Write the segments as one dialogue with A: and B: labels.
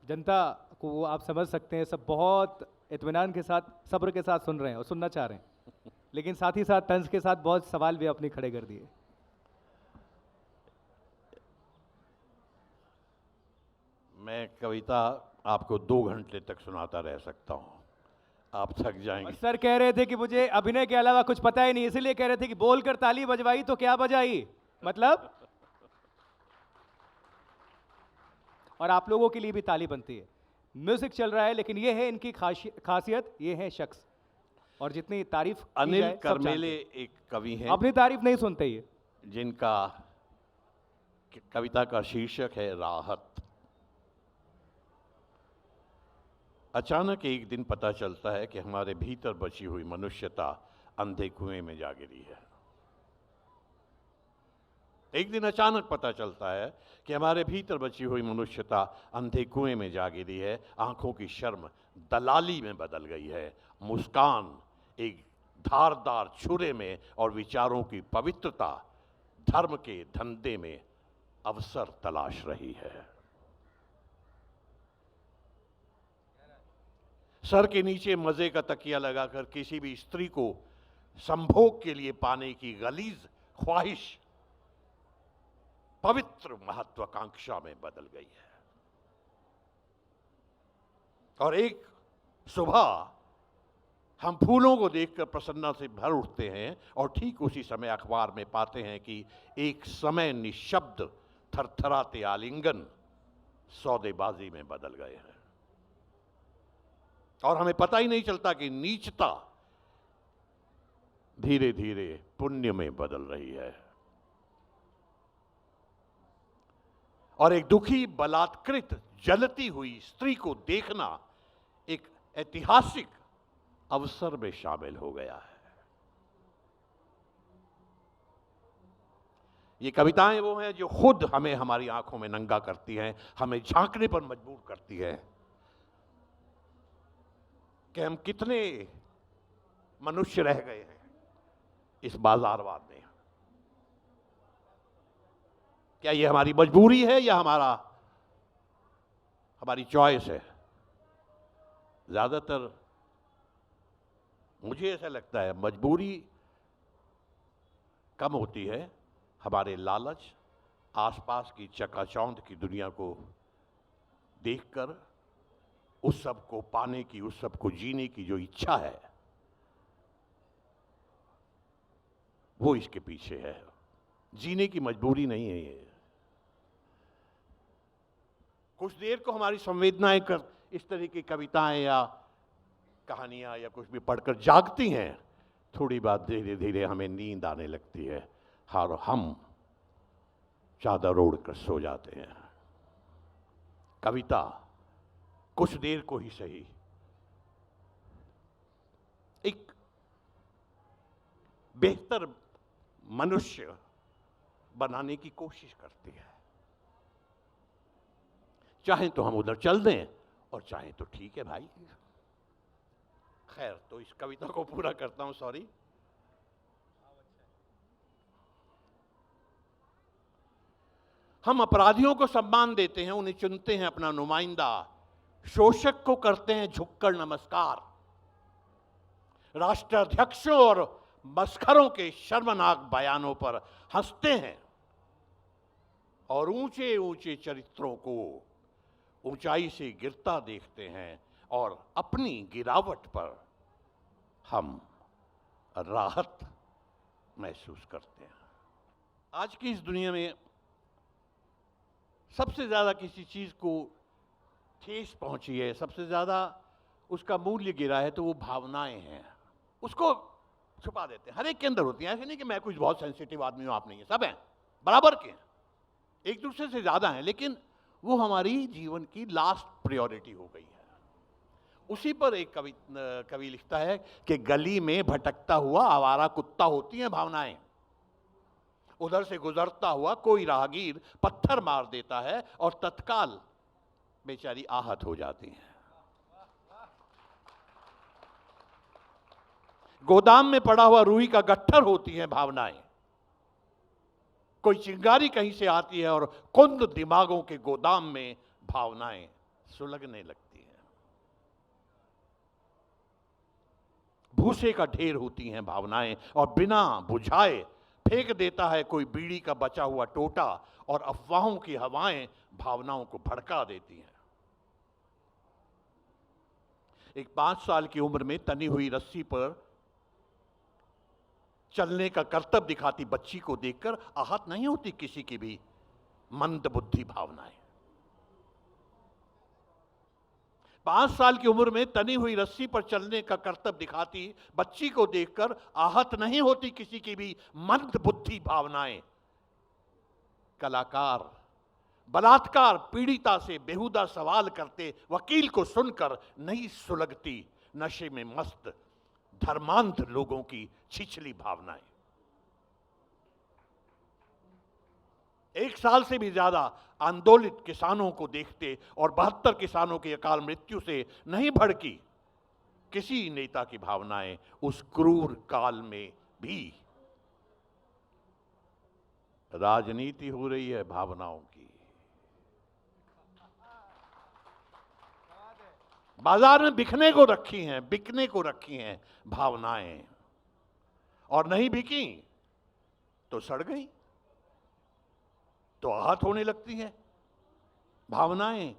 A: जनता को वो आप समझ सकते हैं, सब बहुत इत्मीनान के साथ, सब्र के साथ सुन रहे हैं और सुनना चाह रहे हैं, लेकिन साथ ही साथ तंज के साथ बहुत सवाल भी अपने खड़े कर दिए।
B: मैं कविता आपको 2 घंटे तक सुनाता रह सकता हूं, आप थक जाएंगे।
A: सर कह रहे थे कि मुझे अभिनय के अलावा कुछ पता ही नहीं, इसलिए कह रहे थे कि बोलकर ताली बजवाई तो क्या बजाई, मतलब। और आप लोगों के लिए भी ताली बनती है। म्यूजिक चल रहा है, लेकिन ये है इनकी खासियत, ये है शख्स, और जितनी तारीफ की
B: अनिल
A: जाए, सब
B: करमेले
A: जानते हैं।
B: एक कवि हैं
A: अपनी तारीफ नहीं सुनते ये,
B: जिनका कविता का शीर्षक है राहत। अचानक एक दिन पता चलता है कि हमारे भीतर बची हुई मनुष्यता अंधे कुएं में जा गिरी है। एक दिन अचानक पता चलता है कि हमारे भीतर बची हुई मनुष्यता अंधे कुएं में जा गिरी है। आंखों की शर्म दलाली में बदल गई है, मुस्कान एक धारदार छुरे में, और विचारों की पवित्रता धर्म के धंधे में अवसर तलाश रही है। सर के नीचे मजे का तकिया लगाकर किसी भी स्त्री को संभोग के लिए पाने की गलीज ख्वाहिश पवित्र महत्वाकांक्षा में बदल गई है। और एक सुबह हम फूलों को देखकर प्रसन्नता से भर उठते हैं, और ठीक उसी समय अखबार में पाते हैं कि एक समय निशब्द थरथराते आलिंगन सौदेबाजी में बदल गए हैं, और हमें पता ही नहीं चलता कि नीचता धीरे धीरे पुण्य में बदल रही है। और एक दुखी, बलात्कृत, जलती हुई स्त्री को देखना एक ऐतिहासिक अवसर में शामिल हो गया है। ये कविताएं वो हैं जो खुद हमें हमारी आंखों में नंगा करती हैं, हमें झांकने पर मजबूर करती हैं कि हम कितने मनुष्य रह गए हैं इस बाजारवाद में। क्या ये हमारी मजबूरी है या हमारी चॉइस है? ज्यादातर मुझे ऐसा लगता है मजबूरी कम होती है, हमारे लालच, आसपास की चकाचौंध की दुनिया को देखकर उस सब को पाने की, उस सब को जीने की जो इच्छा है, वो इसके पीछे है। जीने की मजबूरी नहीं है ये। कुछ देर को हमारी संवेदनाएं कर इस तरह की कविताएं या कहानियां या कुछ भी पढ़कर जागती हैं, थोड़ी बाद धीरे धीरे हमें नींद आने लगती है और हम चादर ओढ़कर सो जाते हैं। कविता कुछ देर को ही सही एक बेहतर मनुष्य बनाने की कोशिश करती है। चाहे तो हम उधर चल दें और चाहे तो ठीक है भाई। खैर, तो इस कविता को पूरा करता हूं, सॉरी। हम अपराधियों को सम्मान देते हैं, उन्हें चुनते हैं अपना नुमाइंदा, शोषक को करते हैं झुककर नमस्कार, राष्ट्राध्यक्षों और मस्खरों के शर्मनाक बयानों पर हंसते हैं, और ऊंचे ऊंचे चरित्रों को ऊंचाई से गिरता देखते हैं, और अपनी गिरावट पर हम राहत महसूस करते हैं। आज की इस दुनिया में सबसे ज्यादा किसी चीज को ठेस पहुंची है, सबसे ज्यादा उसका मूल्य गिरा है, तो वो भावनाएं हैं। उसको छुपा देते हैं, हर एक के अंदर होती हैं। ऐसे नहीं कि मैं कुछ बहुत सेंसिटिव आदमी हूं, आप नहीं है, सब हैं, बराबर के हैं, एक दूसरे से ज्यादा हैं, लेकिन वो हमारी जीवन की लास्ट प्रायोरिटी हो गई है। उसी पर एक कवि लिखता है कि गली में भटकता हुआ आवारा कुत्ता होती हैं भावनाएं, उधर से गुजरता हुआ कोई राहगीर पत्थर मार देता है और तत्काल बेचारी आहत हो जाती हैं। गोदाम में पड़ा हुआ रुई का गट्ठर होती हैं भावनाएं, कोई चिंगारी कहीं से आती है और कुंद दिमागों के गोदाम में भावनाएं सुलगने लगती हैं। भूसे का ढेर होती हैं भावनाएं, और बिना बुझाए फेंक देता है कोई बीड़ी का बचा हुआ टोटा, और अफवाहों की हवाएं भावनाओं को भड़का देती हैं। एक 5 साल की उम्र में तनी हुई रस्सी पर चलने का करतब दिखाती बच्ची को देखकर आहत नहीं होती किसी की भी मंद बुद्धि भावनाएं। 5 साल की उम्र में तनी हुई रस्सी पर चलने का करतब दिखाती बच्ची को देखकर आहत नहीं होती किसी की भी मंद बुद्धि भावनाएं। कलाकार बलात्कार पीड़िता से बेहुदा सवाल करते वकील को सुनकर नहीं सुलगती नशे में मस्त धर्मांध लोगों की छिछली भावनाएं। 1 साल से भी ज्यादा आंदोलित किसानों को देखते और 72 किसानों की अकाल मृत्यु से नहीं भड़की किसी नेता की भावनाएं उस क्रूर काल में भी। राजनीति हो रही है भावनाओं की। बाजार में बिकने को रखी हैं भावनाएं, और नहीं बिकी तो सड़ गई, तो आहत होने लगती है भावनाएं।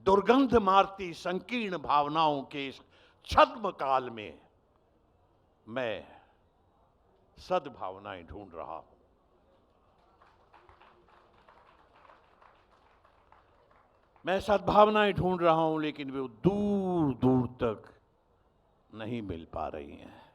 B: दुर्गंध मारती संकीर्ण भावनाओं के इस छद्म काल में मैं सद्भावनाएं ढूंढ रहा हूं। मैं सद्भावनाएं ढूंढ रहा हूं, लेकिन वे दूर दूर तक नहीं मिल पा रही हैं।